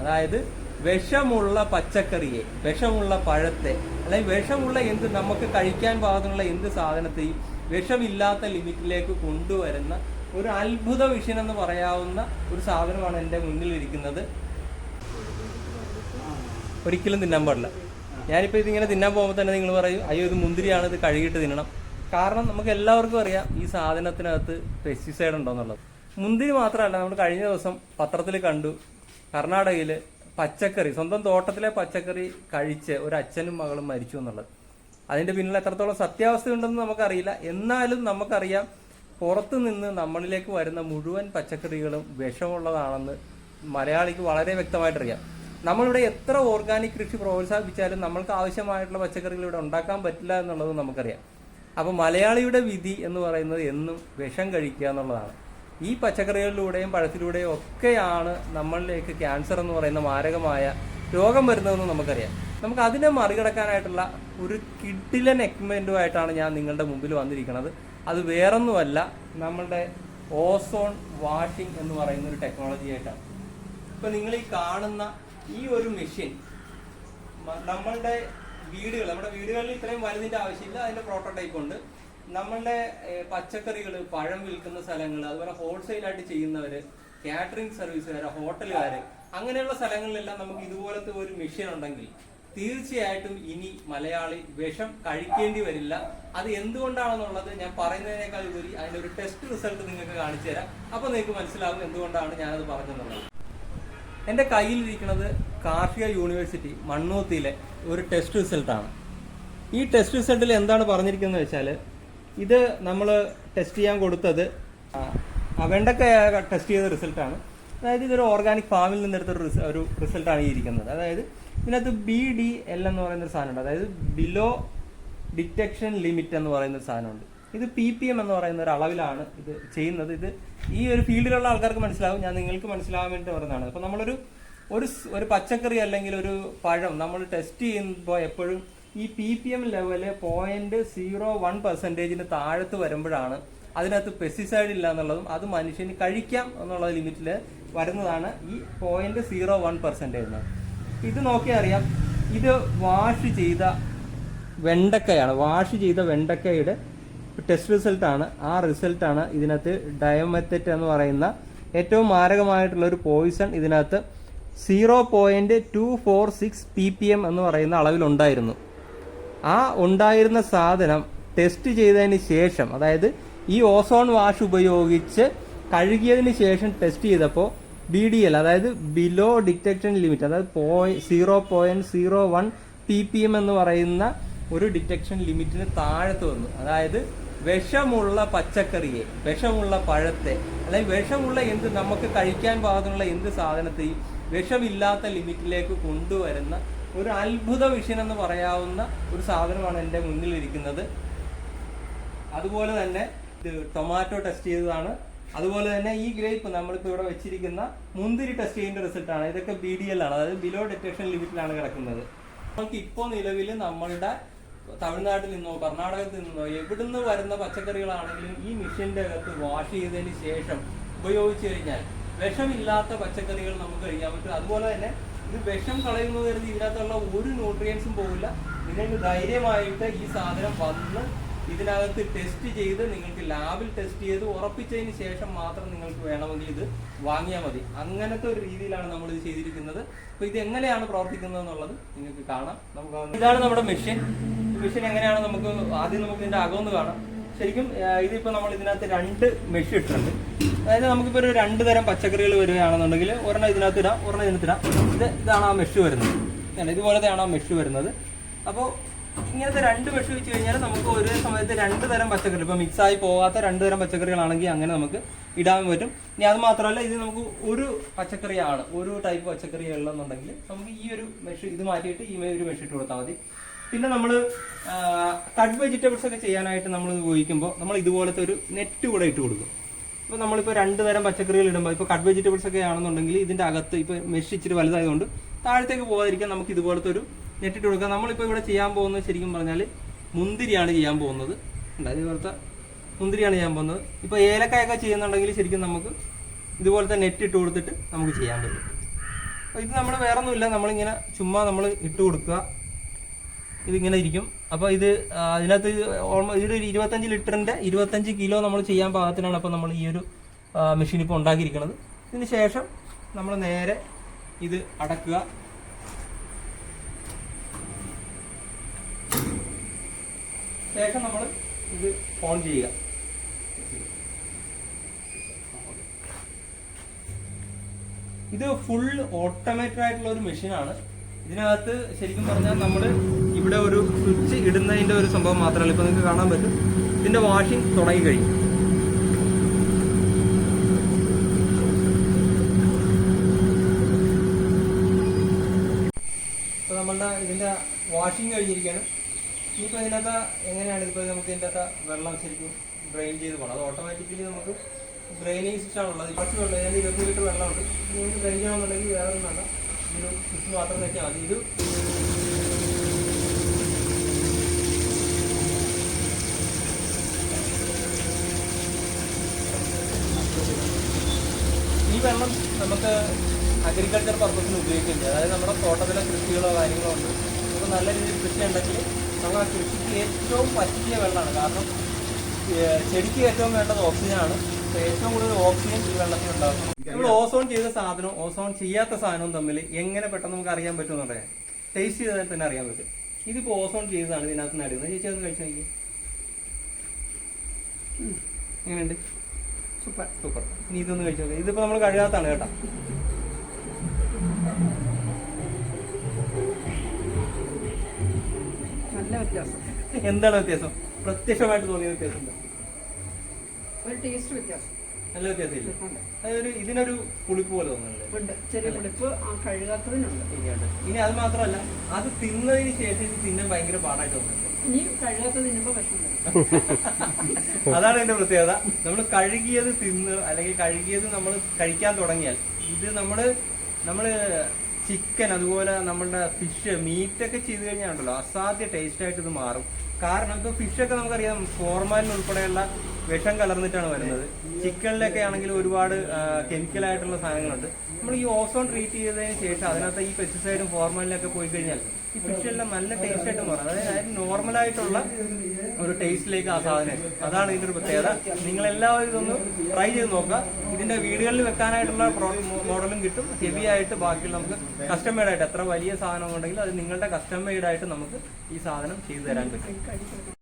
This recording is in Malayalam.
അതായത് വിഷമുള്ള പച്ചക്കറിയെ, വിഷമുള്ള പഴത്തെ, അല്ലെങ്കിൽ വിഷമുള്ള എന്ത് നമുക്ക് കഴിക്കാൻ പാകത്തിനുള്ള എന്ത് സാധനത്തെയും വിഷമില്ലാത്ത ലിമിറ്റിലേക്ക് കൊണ്ടുവരുന്ന ഒരു അത്ഭുത മിഷൻ എന്ന് പറയാവുന്ന ഒരു സാധനമാണ് എൻ്റെ മുന്നിലിരിക്കുന്നത്. ഒരിക്കലും തിന്നാൻ പാടില്ല. ഞാനിപ്പോൾ ഇതിങ്ങനെ തിന്നാൻ പോകുമ്പോൾ തന്നെ നിങ്ങൾ പറയും, അയ്യോ ഇത് മുന്തിരിയാണ്, ഇത് കഴുകിയിട്ട് തിന്നണം. കാരണം നമുക്ക് എല്ലാവർക്കും അറിയാം ഈ സാധനത്തിനകത്ത് പെസ്റ്റിസൈഡ് ഉണ്ടോയെന്നുള്ളത്. മുന്തിരി മാത്രമല്ല, നമ്മൾ കഴിഞ്ഞ ദിവസം പത്രത്തിൽ കണ്ടു കർണാടകയിൽ പച്ചക്കറി, സ്വന്തം തോട്ടത്തിലെ പച്ചക്കറി കഴിച്ച് ഒരു അച്ഛനും മകളും മരിച്ചു എന്നുള്ളത്. അതിൻ്റെ പിന്നിൽ എത്രത്തോളം സത്യാവസ്ഥയുണ്ടെന്ന് നമുക്കറിയില്ല. എന്നാലും നമുക്കറിയാം പുറത്തു നിന്ന് നമ്മളിലേക്ക് വരുന്ന മുഴുവൻ പച്ചക്കറികളും വിഷമുള്ളതാണെന്ന് മലയാളിക്ക് വളരെ വ്യക്തമായിട്ടറിയാം. നമ്മളിവിടെ എത്ര ഓർഗാനിക് കൃഷി പ്രോത്സാഹിപ്പിച്ചാലും നമ്മൾക്ക് ആവശ്യമായിട്ടുള്ള പച്ചക്കറികൾ ഇവിടെ ഉണ്ടാക്കാൻ പറ്റില്ല എന്നുള്ളത് നമുക്കറിയാം. അപ്പോൾ മലയാളിയുടെ വിധി എന്ന് പറയുന്നത് എന്നും വിഷം കഴിക്കുക എന്നുള്ളതാണ്. ഈ പച്ചക്കറികളിലൂടെയും പഴത്തിലൂടെയും ഒക്കെയാണ് നമ്മളിലേക്ക് ക്യാൻസർ എന്ന് പറയുന്ന മാരകമായ രോഗം വരുന്നതെന്ന് നമുക്കറിയാം. നമുക്ക് അതിനെ മറികടക്കാനായിട്ടുള്ള ഒരു കിഡിലൻ എക്യുപ്മെൻറ്റുമായിട്ടാണ് ഞാൻ നിങ്ങളുടെ മുമ്പിൽ വന്നിരിക്കുന്നത്. അത് വേറൊന്നുമല്ല, നമ്മളുടെ ഓസോൺ വാഷിംഗ് എന്ന് പറയുന്ന ഒരു ടെക്നോളജി ആയിട്ടാണ്. ഇപ്പം നിങ്ങൾ ഈ കാണുന്ന ഈ ഒരു മെഷീൻ നമ്മുടെ വീടുകളിൽ ഇത്രയും വലുതിൻ്റെ ആവശ്യമില്ല, അതിൻ്റെ പ്രോട്ടോടൈപ്പ് ഉണ്ട്. നമ്മളുടെ പച്ചക്കറികൾ, പഴം വിൽക്കുന്ന സ്ഥലങ്ങൾ, അതുപോലെ ഹോൾസെയിലായിട്ട് ചെയ്യുന്നവർ, കാറ്ററിംഗ് സർവീസുകാർ, ഹോട്ടലുകാർ, അങ്ങനെയുള്ള സ്ഥലങ്ങളിലെല്ലാം നമുക്ക് ഇതുപോലത്തെ ഒരു മെഷീൻ ഉണ്ടെങ്കിൽ തീർച്ചയായിട്ടും ഇനി മലയാളി വിഷം കഴിക്കേണ്ടി വരില്ല. അത് എന്തുകൊണ്ടാണെന്നുള്ളത് ഞാൻ പറയുന്നതിനേക്കാൾ ഉപരി അതിൻ്റെ ഒരു ടെസ്റ്റ് റിസൾട്ട് നിങ്ങൾക്ക് കാണിച്ചു തരാം. അപ്പോൾ നിങ്ങൾക്ക് മനസ്സിലാവും എന്തുകൊണ്ടാണ് ഞാനത് പറഞ്ഞതെന്നുള്ളത്. എൻ്റെ കയ്യിലിരിക്കുന്നത് കാർഷിക യൂണിവേഴ്സിറ്റി മണ്ണൂത്തിയിലെ ഒരു ടെസ്റ്റ് റിസൾട്ടാണ്. ഈ ടെസ്റ്റ് റിസൾട്ടിൽ എന്താണ് പറഞ്ഞിരിക്കുന്നത് വെച്ചാൽ, ഇത് നമ്മൾ ടെസ്റ്റ് ചെയ്യാൻ കൊടുത്തത് വെണ്ടക്ക ടെസ്റ്റ് ചെയ്ത റിസൾട്ടാണ്. അതായത് ഇതൊരു ഓർഗാനിക് ഫാമിൽ നിന്നെടുത്ത ഒരു റിസൾട്ടാണ് ഈ ഇരിക്കുന്നത്. അതായത് ഇതിനകത്ത് BDL എന്ന് പറയുന്ന ഒരു സാധനമുണ്ട്, അതായത് ബിലോ ഡിറ്റക്ഷൻ ലിമിറ്റ് എന്ന് പറയുന്ന ഒരു സാധനമുണ്ട്. ഇത് PPM എന്ന് പറയുന്ന ഒരു അളവിലാണ് ഇത് ചെയ്യുന്നത്. ഇത് ഈ ഒരു ഫീൽഡിലുള്ള ആൾക്കാർക്ക് മനസ്സിലാവും, ഞാൻ നിങ്ങൾക്ക് മനസ്സിലാവാൻ വേണ്ടി പറയുന്നതാണ്. അപ്പോൾ നമ്മളൊരു ഒരു പച്ചക്കറി അല്ലെങ്കിൽ ഒരു പഴം നമ്മൾ ടെസ്റ്റ് ചെയ്യുമ്പോൾ എപ്പോഴും ഈ PPM ലെവല് 0.01% താഴത്ത് വരുമ്പോഴാണ് അതിനകത്ത് പെസ്റ്റിസൈഡ് ഇല്ല എന്നുള്ളതും അത് മനുഷ്യന് കഴിക്കാം എന്നുള്ള ലിമിറ്റിൽ വരുന്നതാണ് ഈ 0.01% എന്നത്. ഇത് നോക്കിയാൽ അറിയാം, ഇത് വാഷ് ചെയ്ത വെണ്ടക്കയാണ്. വാഷ് ചെയ്ത വെണ്ടക്കയുടെ ടെസ്റ്റ് റിസൾട്ടാണ്. ആ റിസൾട്ടാണ് ഇതിനകത്ത് ഡയമത്തെറ്റ് എന്ന് പറയുന്ന ഏറ്റവും മാരകമായിട്ടുള്ള ഒരു പോയിസൺ ഇതിനകത്ത് 0.246 ppm എന്ന് പറയുന്ന അളവിലുണ്ടായിരുന്നു. ആ ഉണ്ടായിരുന്ന സാധനം ടെസ്റ്റ് ചെയ്തതിന് ശേഷം, അതായത് ഈ ഓസോൺ വാഷ് ഉപയോഗിച്ച് കഴുകിയതിന് ശേഷം ടെസ്റ്റ് ചെയ്തപ്പോൾ BDL, അതായത് ബിലോ ഡിറ്റക്ഷൻ ലിമിറ്റ്, അതായത് 0.01 ppm എന്ന് പറയുന്ന ഒരു ഡിറ്റക്ഷൻ ലിമിറ്റിന് താഴത്ത് വന്നു. അതായത് വിഷമുള്ള പച്ചക്കറിയെ, വിഷമുള്ള പഴത്തെ, അല്ലെങ്കിൽ വിഷമുള്ള എന്ത് നമുക്ക് കഴിക്കാൻ പാകത്തിനുള്ള എന്ത് സാധനത്തെയും വിഷമില്ലാത്ത ലിമിറ്റിലേക്ക് കൊണ്ടുവരുന്ന ഒരു അത്ഭുത മിഷൻ എന്ന് പറയാവുന്ന ഒരു സാധനമാണ് എൻ്റെ മുന്നിലിരിക്കുന്നത്. അതുപോലെ തന്നെ ഇത് ടൊമാറ്റോ ടെസ്റ്റ് ചെയ്തതാണ്. അതുപോലെ തന്നെ ഈ ഗ്രേപ്പ് നമ്മളിപ്പോൾ ഇവിടെ വെച്ചിരിക്കുന്ന മുന്തിരി ടെസ്റ്റ് ചെയ്യുന്ന റിസൾട്ടാണ്. ഇതൊക്കെ BDL ആണ്, അതായത് ബിലോ ഡിറ്റക്ഷൻ ലിമിറ്റിലാണ് കിടക്കുന്നത്. നമുക്ക് ഇപ്പോൾ നിലവിൽ നമ്മളുടെ തമിഴ്നാട്ടിൽ നിന്നോ കർണാടകത്തിൽ നിന്നോ എവിടുന്ന് വരുന്ന പച്ചക്കറികളാണെങ്കിലും ഈ മിഷീൻ്റെ അകത്ത് വാഷ് ചെയ്തതിന് ശേഷം ഉപയോഗിച്ച് കഴിഞ്ഞാൽ വിഷമില്ലാത്ത പച്ചക്കറികൾ നമുക്ക് കഴിക്കാൻ പറ്റും. അതുപോലെ തന്നെ ഇത് വിഷം കളയുന്നത് കരുതി ഇതിനകത്തുള്ള ഒരു ന്യൂട്രിയൻസും പോകില്ല. നിങ്ങൾക്ക് ധൈര്യമായിട്ട് ഈ സാധനം വന്ന് ഇതിനകത്ത് ടെസ്റ്റ് ചെയ്ത് നിങ്ങൾക്ക് ലാബിൽ ടെസ്റ്റ് ചെയ്ത് ഉറപ്പിച്ചതിന് ശേഷം മാത്രം നിങ്ങൾക്ക് വേണമെങ്കിൽ ഇത് വാങ്ങിയാൽ മതി. അങ്ങനത്തെ ഒരു രീതിയിലാണ് നമ്മൾ ഇത് ചെയ്തിരിക്കുന്നത്. അപ്പോൾ ഇത് എങ്ങനെയാണ് പ്രവർത്തിക്കുന്നത് എന്നുള്ളത് നിങ്ങൾക്ക് കാണാം. നമുക്ക് ഇതാണ് നമ്മുടെ മെഷീൻ. മെഷീൻ എങ്ങനെയാണ് നമുക്ക് ആദ്യം നമുക്ക് ഇതിൻ്റെ അകമൊന്ന് കാണാം. ശരിക്കും ഇതിപ്പോൾ നമ്മൾ ഇതിനകത്ത് 2 മെഷീൻ ഇട്ടിട്ടുണ്ട്. അതായത് നമുക്കിപ്പോൾ ഒരു 2 തരം പച്ചക്കറികൾ വരികയാണെന്നുണ്ടെങ്കിൽ ഒരെണ്ണം ഇതിനകത്ത് ഇടാം, ഒരെണ്ണം ഇതിനകത്തിടാം. ഇതാണ് ആ മെഷ് വരുന്നത്. ഇതുപോലത്തെയാണ് ആ മെഷ് വരുന്നത്. അപ്പോൾ ഇങ്ങനത്തെ 2 മെഷ് വെച്ച് കഴിഞ്ഞാൽ നമുക്ക് ഒരേ സമയത്ത് 2 തരം പച്ചക്കറി, ഇപ്പോൾ മിക്സായി പോകാത്ത 2 തരം പച്ചക്കറികളാണെങ്കിൽ അങ്ങനെ നമുക്ക് ഇടാൻ പറ്റും. ഇനി അത് മാത്രമല്ല, ഇത് നമുക്ക് ഒരു പച്ചക്കറിയാണ്, ഒരു ടൈപ്പ് പച്ചക്കറി ഉള്ളതെന്നുണ്ടെങ്കിൽ നമുക്ക് ഈ ഒരു മെഷ് ഇത് മാറ്റിയിട്ട് ഈ ഒരു മെഷ് ഇട്ട് കൊടുത്താൽ മതി. പിന്നെ നമ്മൾ കട്ട് വെജിറ്റബിൾസ് ഒക്കെ ചെയ്യാനായിട്ട് നമ്മൾ ഉപയോഗിക്കുമ്പോൾ നമ്മൾ ഇതുപോലത്തെ ഒരു നെറ്റ് കൂടെ ഇട്ട് കൊടുക്കും. ഇപ്പോൾ നമ്മളിപ്പോൾ 2 തരം പച്ചക്കറികൾ ഇടുമ്പോൾ, ഇപ്പോൾ കട്ട് വെജിറ്റബിൾസ് ഒക്കെ ആണെന്നുണ്ടെങ്കിൽ ഇതിൻ്റെ അകത്ത് ഇപ്പോൾ മെഷ് ഇച്ചിരി വലുതായതുകൊണ്ട് താഴത്തേക്ക് പോകാതിരിക്കാൻ നമുക്ക് ഇതുപോലത്തെ ഒരു നെറ്റിട്ട് കൊടുക്കുക. നമ്മളിപ്പോൾ ഇവിടെ ചെയ്യാൻ പോകുന്നത് ശരിക്കും പറഞ്ഞാൽ മുന്തിരിയാണ് ചെയ്യാൻ പോകുന്നത്. ഇതുപോലത്തെ മുന്തിരിയാണ് ചെയ്യാൻ പോകുന്നത്. ഇപ്പോൾ ഏലക്കായൊക്കെ ചെയ്യുന്നുണ്ടെങ്കിൽ ശരിക്കും നമുക്ക് ഇതുപോലത്തെ നെറ്റ് ഇട്ട് കൊടുത്തിട്ട് നമുക്ക് ചെയ്യാൻ പറ്റും. ഇത് നമ്മൾ വേറെ ഒന്നുമില്ല, നമ്മളിങ്ങനെ ചുമ്മാ നമ്മൾ ഇട്ട് കൊടുക്കുക, ഇതിങ്ങനെ ഇരിക്കും. അപ്പോൾ ഇത് അതിനകത്ത് ഇതൊരു 25 ലിറ്ററിൻ്റെ 25 കിലോ നമ്മൾ ചെയ്യാൻ പാകത്തിനാണ് അപ്പോൾ നമ്മൾ ഈ ഒരു മെഷീൻ ഇപ്പോൾ ഉണ്ടാക്കിയിരിക്കുന്നത്. ഇതിന് ശേഷം നമ്മൾ നേരെ ഇത് അടക്കുക. ശേഷം നമ്മൾ ഇത് ഓൺ ചെയ്യുക. ഇത് ഫുൾ ഓട്ടോമാറ്റഡ് ആയിട്ടുള്ള ഒരു മെഷീനാണ്. ഇതിനകത്ത് ശരിക്കും പറഞ്ഞാൽ നമ്മൾ ഇവിടെ ഒരു സ്വിച്ച് ഇടുന്നതിൻ്റെ ഒരു സംഭവം മാത്രമല്ല, ഇപ്പോൾ നിങ്ങൾക്ക് കാണാൻ പറ്റും ഇതിൻ്റെ വാഷിംഗ് തുടങ്ങി കഴിഞ്ഞു. ഇപ്പോൾ നമ്മളുടെ ഇതിൻ്റെ വാഷിംഗ് കഴിഞ്ഞിരിക്കുകയാണ്. ഇനിയിപ്പോൾ ഇതിനകത്ത് എങ്ങനെയാണ് ഇപ്പോൾ നമുക്ക് ഇതിൻ്റെ അകത്ത് വെള്ളം ശരിക്കും ഡ്രെയിൻ ചെയ്ത് പോകണം. അത് ഓട്ടോമാറ്റിക്കലി നമുക്ക് ഡ്രെയിനിങ് സിസ്റ്റമാണുള്ളത്. കുറച്ച് വെള്ളം, അതായത് 20 ലിറ്റർ വെള്ളമുണ്ട്. നിങ്ങൾക്ക് ഡ്രെയിൻ ചെയ്യണമെന്നുണ്ടെങ്കിൽ വേറെ ഒന്നും വേണ്ട, ഒരു സ്വിച്ച് മാത്രം വെച്ചാൽ മതി. ഇത് ഈ വെള്ളം നമുക്ക് അഗ്രികൾച്ചർ പർപ്പസിന് ഉപയോഗിക്കുന്നത്, അതായത് നമ്മുടെ തോട്ടത്തിലെ കൃഷികളോ കാര്യങ്ങളോ ഉണ്ട്, നമുക്ക് നല്ല രീതിയിൽ കൃഷി ഉണ്ടെങ്കിൽ നമ്മൾ ആ കൃഷിക്ക് ഏറ്റവും പറ്റിയ വെള്ളമാണ്. കാരണം ചെടിക്ക് ഏറ്റവും വേണ്ടത് ഓക്സിജനാണ്. ഏറ്റവും കൂടുതൽ ഓക്സിജൻ ഈ വെള്ളത്തിൽ ഉണ്ടാകും. നമ്മൾ ഓസോൺ ചെയ്ത സാധനവും ഓസോൺ ചെയ്യാത്ത സാധനവും തമ്മിൽ എങ്ങനെ പെട്ടെന്ന് നമുക്ക് അറിയാൻ പറ്റുമെന്ന് പറയാം. ടേസ്റ്റ് ചെയ്താൽ തന്നെ അറിയാൻ പറ്റും. ഇതിപ്പോൾ ഓസോൺ ചെയ്തതാണ് ഇതിനകത്ത് നടുന്നത്. ചേച്ചി അതൊന്ന് കഴിച്ചു നോക്കി, എങ്ങനെയുണ്ട്? Super super. ഇനി ഇതൊന്ന് കഴിച്ചു നോക്കാം. ഇതിപ്പോൾ നമ്മൾ കഴുകാത്താണ് കേട്ടോ. നല്ല വ്യത്യാസം. എന്താണ് വ്യത്യാസം? പ്രത്യക്ഷമായിട്ട് തോന്നിയ വ്യത്യാസം എന്താ? ഒരു ടേസ്റ്റ് വ്യത്യാസം. നല്ല വ്യത്യാസമില്ല. അതൊരു ഇതിനൊരു പുളിപ്പ് പോലെ തോന്നുന്നുണ്ട്. ചെറിയ പുളിപ്പ് കഴുകാത്തതിനുണ്ട്. ഇനി അത് മാത്രമല്ല, അത് തിന്നതിന് ശേഷം ഇത് തിന്നാൻ ഭയങ്കര പാടായിട്ട് തോന്നുന്നുണ്ട്. ഇനി കഴുകാത്തത് തിന്നുമ്പോ വിഷമം. അതാണ് എന്റെ പ്രത്യേകത. നമ്മൾ കഴുകിയത് തിന്ന് അല്ലെങ്കിൽ കഴുകിയത് നമ്മൾ കഴിക്കാൻ തുടങ്ങിയാൽ ഇത് നമ്മള് ചിക്കൻ അതുപോലെ നമ്മളുടെ ഫിഷ് മീറ്റൊക്കെ ചെയ്ത് കഴിഞ്ഞാണല്ലോ അസാധ്യ ടേസ്റ്റ് ആയിട്ട് ഇത് മാറും. കാരണം ഇപ്പോൾ ഫിഷൊക്കെ നമുക്കറിയാം ഫോർമാലിൻ ഉൾപ്പെടെയുള്ള വിഷം കലർന്നിട്ടാണ് വരുന്നത്. ചിക്കനിലൊക്കെ ആണെങ്കിൽ ഒരുപാട് കെമിക്കലായിട്ടുള്ള സാധനങ്ങളുണ്ട്. നമ്മൾ ഈ ഓസോൺ ട്രീറ്റ് ചെയ്തതിന് ശേഷം അതിനകത്ത് ഈ പെസ്റ്റിസൈഡും ഫോർമാലിനൊക്കെ പോയി കഴിഞ്ഞാൽ ഈ ഫിഷെല്ലാം നല്ല ടേസ്റ്റ് ആയിട്ട് മാറും. അതായത് നോർമലായിട്ടുള്ള ഒരു ടേസ്റ്റിലേക്ക് ആ സാധനം. അതാണ് ഇതിന്റെ ഒരു പ്രത്യേകത. നിങ്ങളെല്ലാവരും ഇതൊന്ന് ട്രൈ ചെയ്ത് നോക്കുക. ഇതിന്റെ വീടുകളിൽ വെക്കാനായിട്ടുള്ള മോഡലും കിട്ടും. ഹെവി ആയിട്ട് ബാക്കിയുള്ള നമുക്ക് കസ്റ്റം മെയ്ഡായിട്ട് എത്ര വലിയ സാധനം ഉണ്ടെങ്കിലും അത് നിങ്ങളുടെ കസ്റ്റം മെയ്ഡായിട്ട് നമുക്ക് ഈ സാധനം ചെയ്തു തരാൻ പറ്റും.